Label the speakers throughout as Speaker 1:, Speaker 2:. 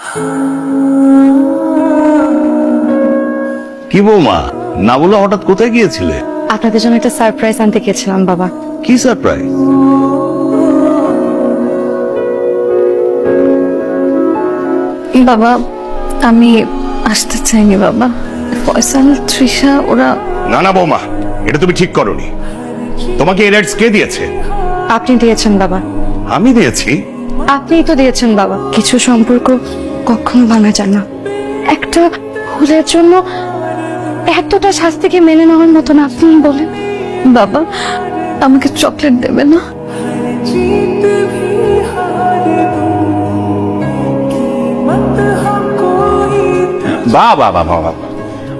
Speaker 1: কি বৌমা, না বলে হঠাৎ কোথায় গিয়েছিলে?
Speaker 2: আপনাদের জন্য একটা সারপ্রাইজ আনতে গেছিলাম বাবা।
Speaker 1: কি সারপ্রাইজ?
Speaker 2: বাবা আমি আসতে চাইনি বাবা। ফয়সাল, তৃষা ওরা।
Speaker 3: না না বৌমা, এটা তুমি ঠিক করনি। তোমাকে এই রাইটস কে দিয়েছে?
Speaker 2: আপনি দিয়েছেন বাবা।
Speaker 3: আমি দিয়েছি?
Speaker 2: আপনিই তো দিয়েছেন বাবা। কিছু সম্পর্ক কখনো ভাঙা যায় না। একটা ভুলের জন্য এতটা শাস্তিকে মেনে নেওয়ার মতন আপনি বলেন। বাবা আমাকে চকলেট দেবে না?
Speaker 4: বাহ বাহ বাহ বাহ,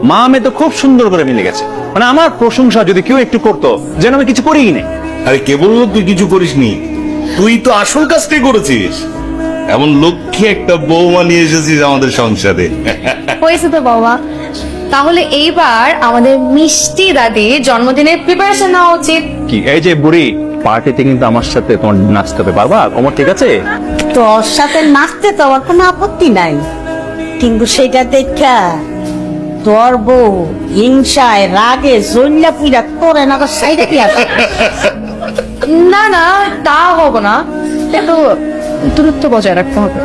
Speaker 4: মা মেয়ে তো খুব সুন্দর করে মিলে গেছে। মানে আমার প্রশংসা যদি কেউ একটু করতো, যেন আমি কিছু করিই নাই।
Speaker 1: আরে কে বললো তুই কিছু করিসনি? তুই তো আসল কাজটাই করেছিস। এমন লক্ষ্মী একটা বৌমা নিয়ে এসেছিস আমাদের সংসারে।
Speaker 2: হয়েছে তো বাবা। তাহলে এইবার আমাদের মিষ্টি দাদির জন্মদিনের প্রিপারেশন নেওয়া উচিত।
Speaker 4: কি এই যে বুড়ি, পার্টিতে কিন্তু আমার সাথে তোমার নাচতে হবে, পারবা? কোমর ঠিক আছে?
Speaker 5: তোর সাথে নাচতে তো আমার কোনো আপত্তি নাই, কিন্তু সেটা দেখা তোর বউ হিংসায় রাগে জল্লা পুইরা তোরে না সাইডে কি আছে?
Speaker 2: না না তা হবো না, একটু দূরত্ব বজায় রাখতে হবে।